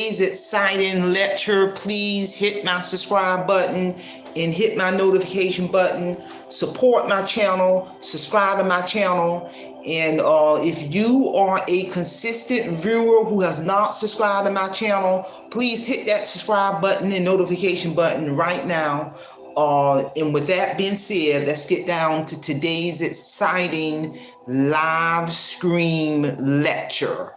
Today's exciting lecture, please hit my subscribe button and hit my notification button. Support my channel, subscribe to my channel, and if you are a consistent viewer who has not subscribed to my channel, please hit that subscribe button and notification button right now. And with that being said, let's get down to today's exciting live stream lecture.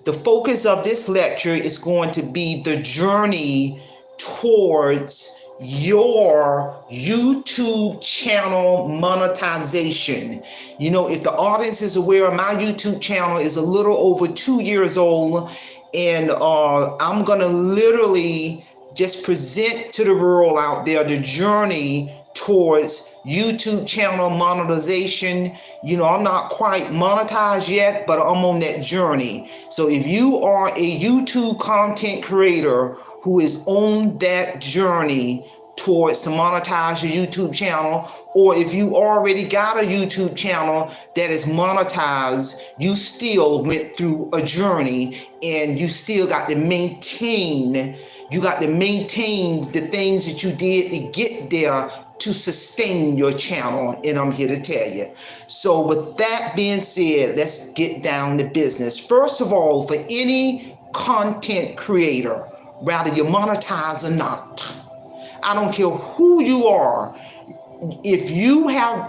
The focus of this lecture is going to be the journey towards your YouTube channel monetization. You know, if the audience is aware, my YouTube channel is a little over 2 years old, and I'm gonna literally just present to the world out there the journey towards YouTube channel monetization. You know, I'm not quite monetized yet, but I'm on that journey. So if you are a YouTube content creator who is on that journey towards to monetize your YouTube channel, or if you already got a YouTube channel that is monetized, you still went through a journey and you still got to maintain the things that you did to get there to sustain your channel, and I'm here to tell you. So with that being said, let's get down to business. First of all, for any content creator, whether you monetize or not, I don't care who you are, if you have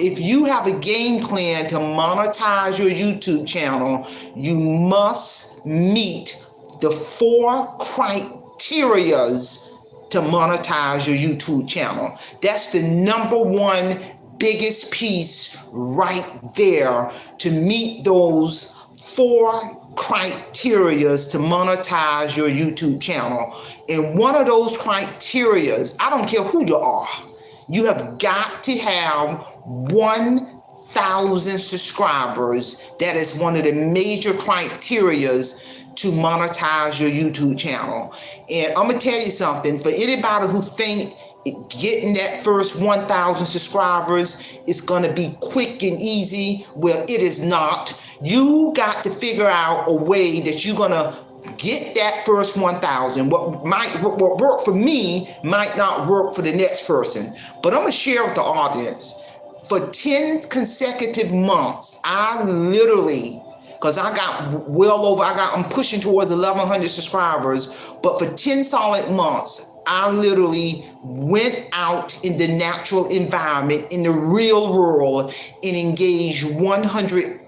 a game plan to monetize your YouTube channel, you must meet the 4 criterias to monetize your YouTube channel. That's the number one biggest piece right there, to meet those 4 criterias to monetize your YouTube channel. And one of those criterias, I don't care who you are, you have got to have 1,000 subscribers. That is one of the major criterias to monetize your YouTube channel. And I'm gonna tell you something, for anybody who think getting that first 1,000 subscribers is gonna be quick and easy, well, it is not. You got to figure out a way that you're gonna get that first 1,000. What work for me might not work for the next person, but I'm gonna share with the audience. For 10 consecutive months, I literally, because I'm pushing towards 1,100 subscribers, but for 10 solid months, I literally went out in the natural environment, in the real world, and engaged 100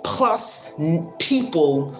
plus people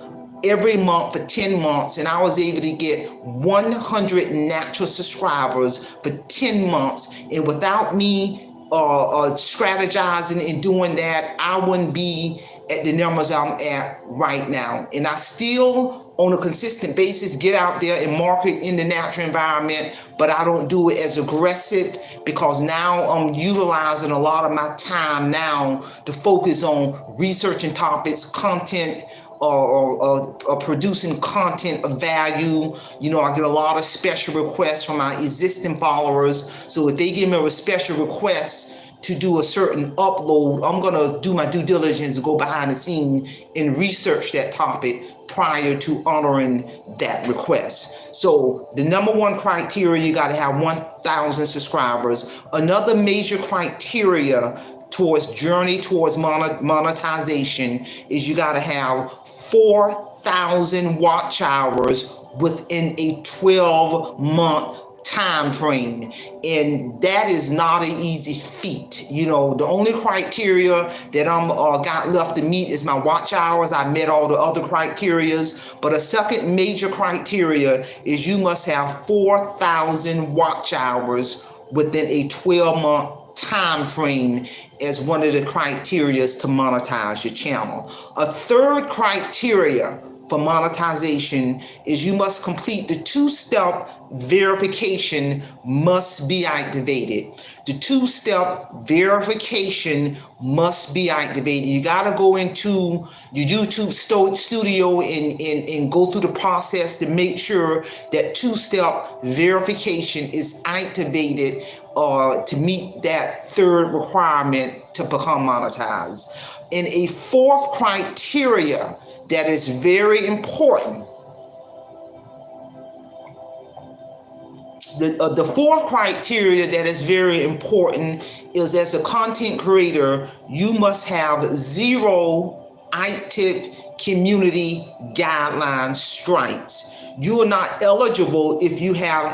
every month for 10 months, and I was able to get 100 natural subscribers for 10 months. And without me strategizing and doing that, I wouldn't be at the numbers I'm at right now. And I still, on a consistent basis, get out there and market in the natural environment, but I don't do it as aggressive, because now I'm utilizing a lot of my time now to focus on researching topics, content, or producing content of value. You know, I get a lot of special requests from my existing followers. So if they give me a special request to do a certain upload, I'm gonna do my due diligence and go behind the scenes and research that topic prior to honoring that request. So the number one criteria, you got to have 1,000 subscribers. Another major criteria towards journey towards monetization is you got to have 4,000 watch hours within a 12-month time frame, and that is not an easy feat. You know, the only criteria that I'm got left to meet is my watch hours. I met all the other criterias, but a second major criteria is you must have 4,000 watch hours within a 12-month time frame as one of the criterias to monetize your channel. A third criteria for monetization is you must complete the 2-step verification must be activated. The 2-step verification must be activated. You got to go into your YouTube studio and go through the process to make sure that 2-step verification is activated to meet that third requirement to become monetized. And a fourth criteria that is very important The fourth criteria that is very important is, as a content creator, you must have 0 active community guideline strikes. You are not eligible if you have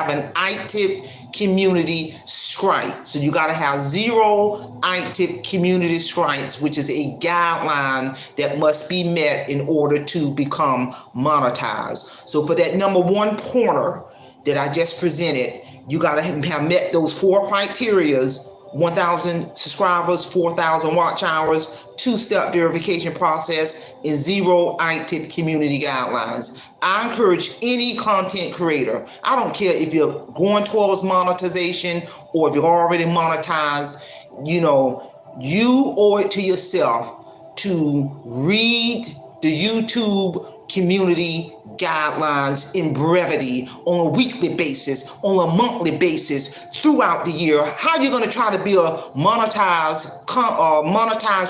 an active community strike. So you got to have 0 active community strikes, which is a guideline that must be met in order to become monetized. So for that number 1 pointer that I just presented, you got to have met those 4 criterias: 1,000 subscribers, 4,000 watch hours, 2-step verification process, and 0 active community guidelines. I encourage any content creator, I don't care if you're going towards monetization or if you're already monetized, you owe it to yourself to read the YouTube community guidelines in brevity on a weekly basis, on a monthly basis, throughout the year. How are you going to try to be a monetize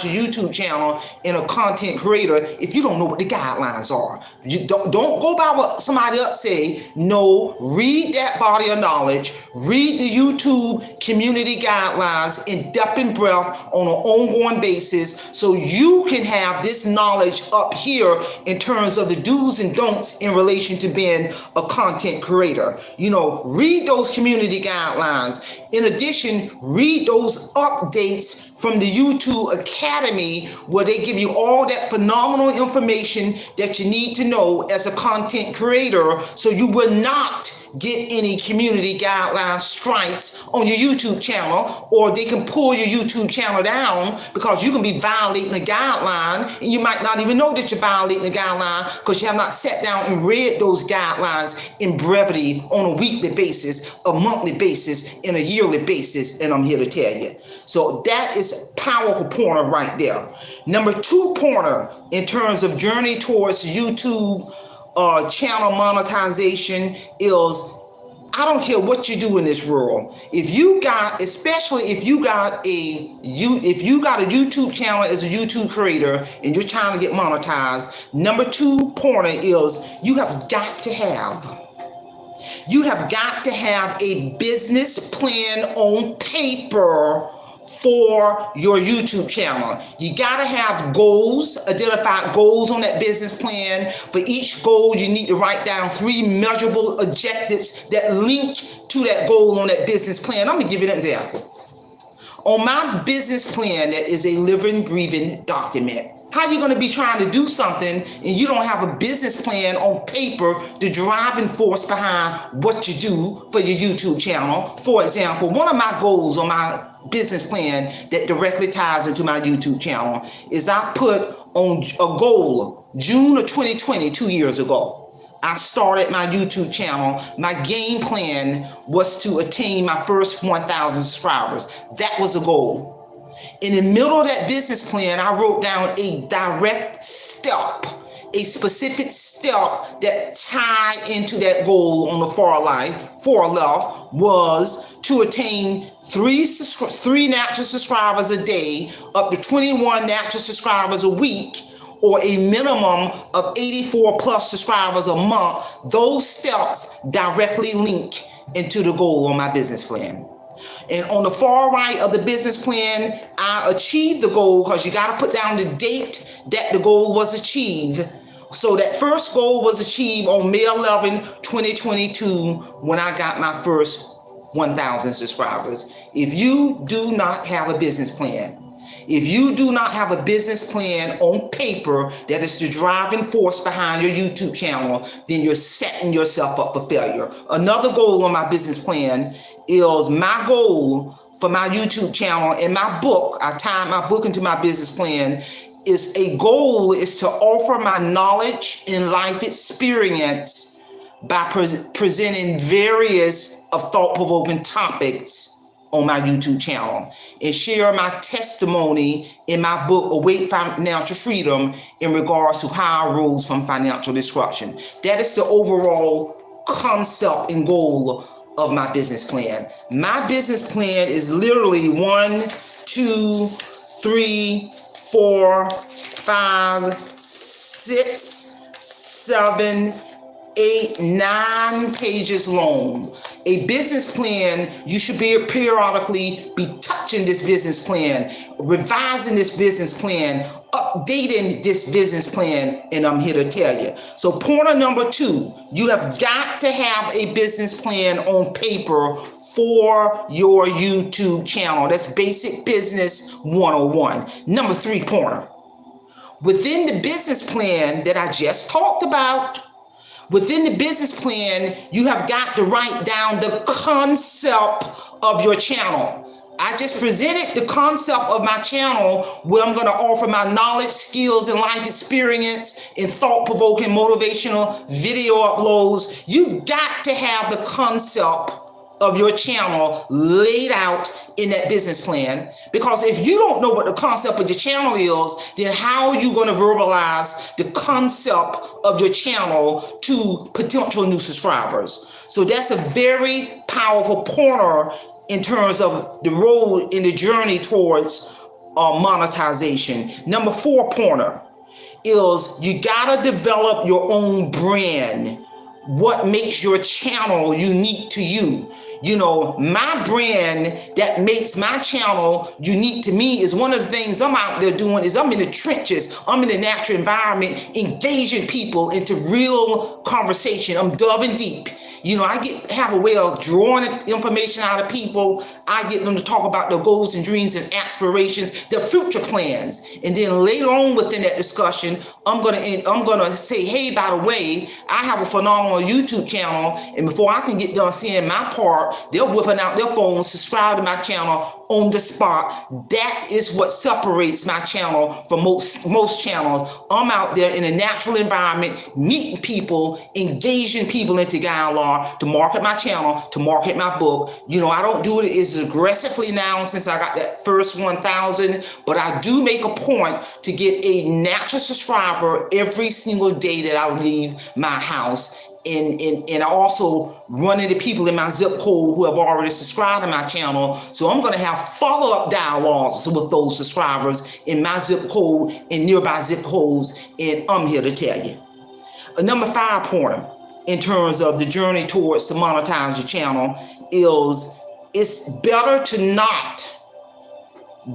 your YouTube channel and a content creator if you don't know what the guidelines are? You don't go by what somebody else say. No, read that body of knowledge, read the YouTube community guidelines in depth and breadth on an ongoing basis, so you can have this knowledge up here in terms of the do's and don'ts in relation to being a content creator. Read those community guidelines. In addition, read those updates from the YouTube Academy, where they give you all that phenomenal information that you need to know as a content creator, so you will not get any community guideline strikes on your YouTube channel, or they can pull your YouTube channel down because you can be violating a guideline and you might not even know that you're violating a guideline because you have not sat down and read those guidelines in brevity on a weekly basis, a monthly basis, and a yearly basis. And I'm here to tell you. So that is powerful pointer right there. Number 2 pointer in terms of journey towards YouTube channel monetization is, I don't care what you do in this world. Especially if you got a YouTube channel as a YouTube creator and you're trying to get monetized, number 2 pointer is you have got to have a business plan on paper for your YouTube channel. You gotta have goals, identified goals on that business plan. For each goal, you need to write down 3 measurable objectives that link to that goal on that business plan. I'm gonna give you an example. On my business plan, that is a living, breathing document. How are you going to be trying to do something and you don't have a business plan on paper, the driving force behind what you do for your YouTube channel? For example, one of my goals on my business plan that directly ties into my YouTube channel is I put on a goal, June of 2020, 2 years ago. I started my YouTube channel. My game plan was to attain my first 1,000 subscribers. That was a goal. In the middle of that business plan, I wrote down a direct step, a specific step that tied into that goal on the far left was to attain 3 natural subscribers a day, up to 21 natural subscribers a week, or a minimum of 84 plus subscribers a month. Those steps directly link into the goal on my business plan. And on the far right of the business plan, I achieved the goal because you got to put down the date that the goal was achieved. So that first goal was achieved on May 11, 2022, when I got my first 1,000 subscribers. If you do not have a business plan, if you do not have a business plan on paper that is the driving force behind your YouTube channel, then you're setting yourself up for failure. Another goal on my business plan is my goal for my YouTube channel and my book. I tied my book into my business plan. Is a goal is to offer my knowledge and life experience by presenting various of thought-provoking topics on my YouTube channel, and share my testimony in my book, Awake Financial Freedom, in regards to how I rose from financial destruction. That is the overall concept and goal of my business plan. My business plan is literally 1, 2, 3, 4, 5, 6, 7, 8, 9 pages long. A business plan, you should be periodically be touching this business plan, revising this business plan, updating this business plan, and I'm here to tell you. So pointer number 2, you have got to have a business plan on paper for your YouTube channel. That's basic business 101. Number 3 pointer. Within the business plan that I just talked about, within the business plan, you have got to write down the concept of your channel. I just presented the concept of my channel where I'm going to offer my knowledge, skills, and life experience in thought-provoking, motivational video uploads. You got to have the concept of your channel laid out in that business plan, because if you don't know what the concept of your channel is, then how are you going to verbalize the concept of your channel to potential new subscribers? So that's a very powerful pointer in terms of the road in the journey towards monetization. Number 4 pointer is you got to develop your own brand. What makes your channel unique to you? You know, my brand that makes my channel unique to me is one of the things I'm out there doing is I'm in the trenches. I'm in the natural environment, engaging people into real conversation. I'm delving deep. You know, I have a way of drawing information out of people. I get them to talk about their goals and dreams and aspirations, their future plans. And then later on within that discussion, I'm gonna say, hey, by the way, I have a phenomenal YouTube channel. And before I can get done saying my part, they're whipping out their phones, subscribe to my channel on the spot. That is what separates my channel from most channels. I'm out there in a natural environment, meeting people, engaging people into dialogue to market my channel, to market my book. You know, I don't do it as aggressively now since I got that first 1,000, but I do make a point to get a natural subscriber every single day that I leave my house. And I also run into people in my zip code who have already subscribed to my channel. So I'm going to have follow-up dialogues with those subscribers in my zip code and nearby zip codes. And I'm here to tell you. Number 5 pointer in terms of the journey towards to monetize your channel is it's better to not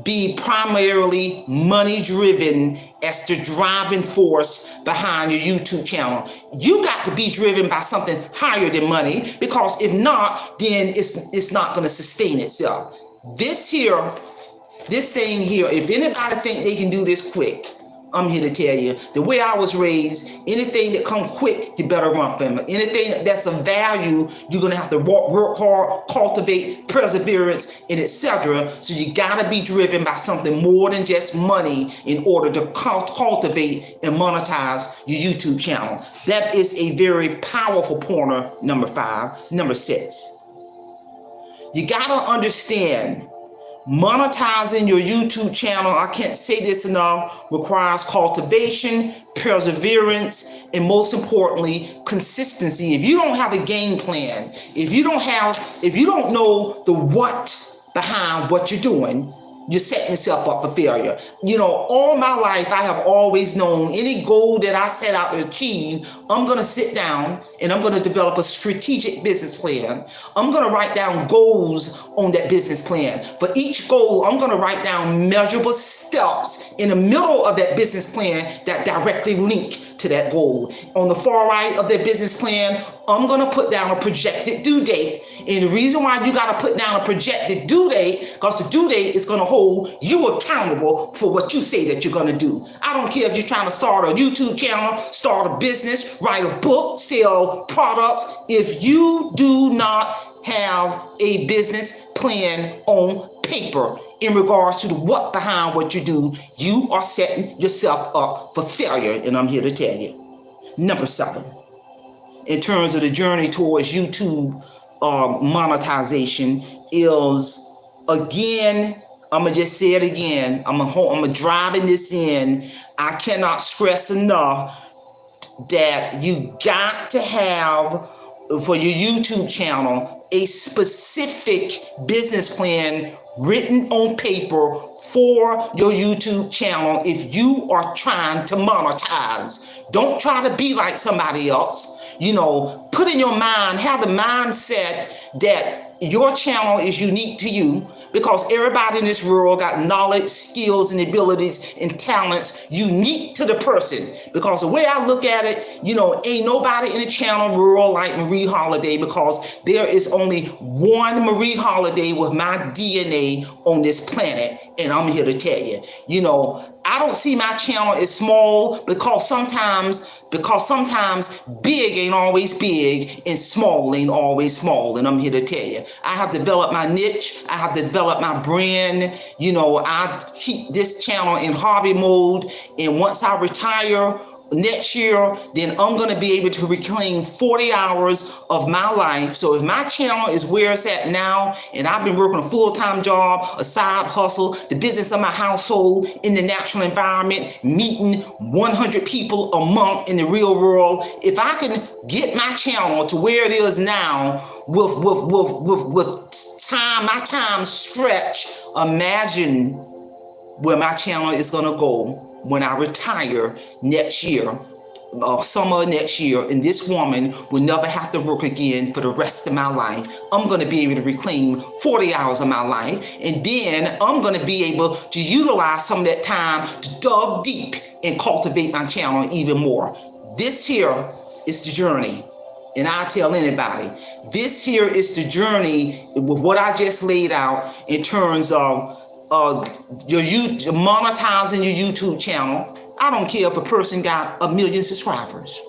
be primarily money driven as the driving force behind your YouTube channel. You got to be driven by something higher than money, because if not, then it's not going to sustain itself. This thing here, if anybody think they can do this quick, I'm here to tell you, the way I was raised, anything that come quick, you better run from it. Anything that's of value, you're going to have to work hard, cultivate, perseverance, and etc. So you got to be driven by something more than just money in order to cultivate and monetize your YouTube channel. That is a very powerful pointer, number 5. Number 6, you got to understand, monetizing your YouTube channel, I can't say this enough, requires cultivation, perseverance, and most importantly, consistency. If you don't have a game plan, if you don't know the what behind what you're doing, you're setting yourself up for failure. You know, all my life, I have always known any goal that I set out to achieve, I'm going to sit down and I'm going to develop a strategic business plan. I'm going to write down goals on that business plan. For each goal, I'm going to write down measurable steps in the middle of that business plan that directly link to that goal. On the far right of that business plan, I'm going to put down a projected due date. And the reason why you got to put down a projected due date, because the due date is going to hold you accountable for what you say that you're going to do. I don't care if you're trying to start a YouTube channel, start a business, write a book, sell products. If you do not have a business plan on paper in regards to the what behind what you do, you are setting yourself up for failure. And I'm here to tell you. Number 7, in terms of the journey towards YouTube monetization is, again, I'm gonna just say it again, I'm driving this in. I cannot stress enough that you got to have, for your YouTube channel, a specific business plan written on paper for your YouTube channel if you are trying to monetize. Don't try to be like somebody else. Put in your mind, have the mindset that your channel is unique to you, because everybody in this world got knowledge, skills, and abilities and talents unique to the person. Because the way I look at it, ain't nobody in the channel world like Marie Holiday, because there is only one Marie Holiday with my DNA on this planet, and I'm here to tell you, I don't see my channel as small, because sometimes big ain't always big and small ain't always small. And I'm here to tell you, I have developed my niche. I have developed my brand. I keep this channel in hobby mode. And once I retire next year, then I'm going to be able to reclaim 40 hours of my life. So if my channel is where it's at now, and I've been working a full-time job, a side hustle, the business of my household, in the natural environment, meeting 100 people a month in the real world, if I can get my channel to where it is now with my time stretch, imagine where my channel is going to go when I retire next year, summer next year, and this woman will never have to work again for the rest of my life. I'm going to be able to reclaim 40 hours of my life, and then I'm going to be able to utilize some of that time to dive deep and cultivate my channel even more. This here is the journey, and I tell anybody, this here is the journey with what I just laid out in terms of monetizing your YouTube channel. I don't care if a person got 1 million subscribers.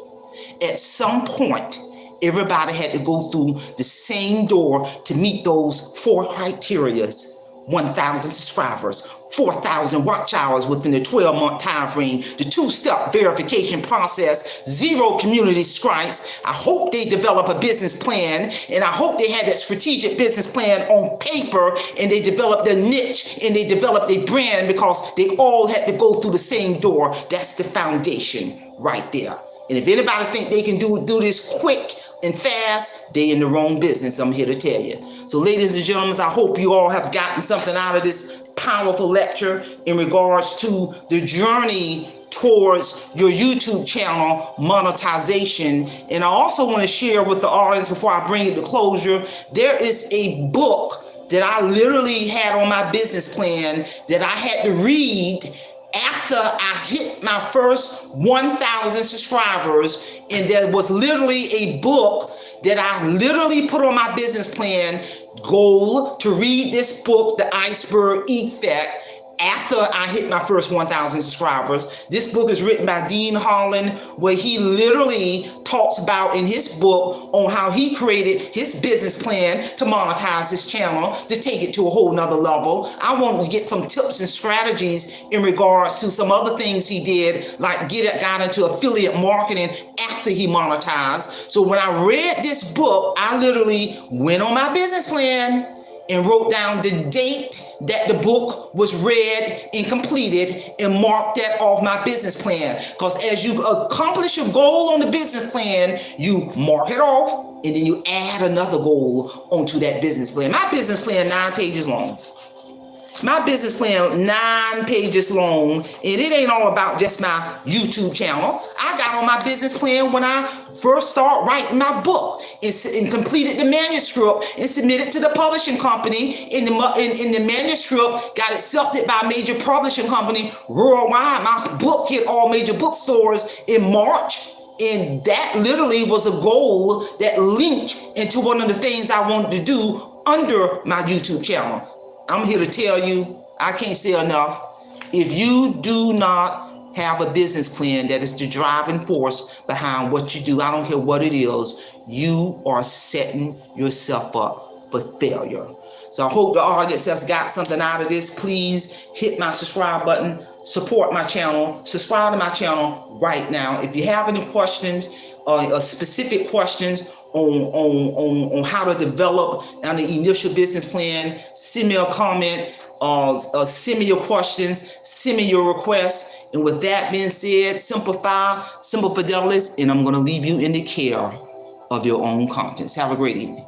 At some point, everybody had to go through the same door to meet those 4 criterias: 1,000 subscribers, 4,000 watch hours within the 12-month time frame, the 2-step verification process, 0 community strikes. I hope they develop a business plan, and I hope they had that strategic business plan on paper, and they developed their niche, and they developed their brand, because they all had to go through the same door. That's the foundation right there. And if anybody think they can do this quick and fast, they in the wrong business. I'm here to tell you. So ladies and gentlemen, I hope you all have gotten something out of this powerful lecture in regards to the journey towards your YouTube channel monetization. And I also want to share with the audience, before I bring it to closure, there is a book that I literally had on my business plan that I had to read after I hit my first 1,000 subscribers. And there was literally a book that I literally put on my business plan, goal to read this book, The Iceberg Effect, after I hit my first 1,000 subscribers. This book is written by Dean Holland, where he literally talks about in his book on how he created his business plan to monetize his channel, to take it to a whole nother level. I wanted to get some tips and strategies in regards to some other things he did, like got into affiliate marketing after he monetized. So when I read this book, I literally went on my business plan and wrote down the date that the book was read and completed, and marked that off my business plan. Because as you accomplish your goal on the business plan, you mark it off, and then you add another goal onto that business plan. My business plan 9 pages long. My business plan 9 pages long, and it ain't all about just my YouTube channel. I got on my business plan when I first started writing my book, and completed the manuscript and submitted to the publishing company. In the manuscript got accepted by a major publishing company worldwide. My book hit all major bookstores in March. And that literally was a goal that linked into one of the things I wanted to do under my YouTube channel. I'm here to tell you, I can't say enough. If you do not have a business plan that is the driving force behind what you do, I don't care what it is, you are setting yourself up for failure. So I hope the audience has got something out of this. Please hit my subscribe button, support my channel, subscribe to my channel right now. If you have any questions, specific questions on how to develop on the initial business plan, send me a comment, send me your questions, send me your requests. And with that being said, simplify, simple fidelis, and I'm going to leave you in the care of your own conscience. Have a great evening.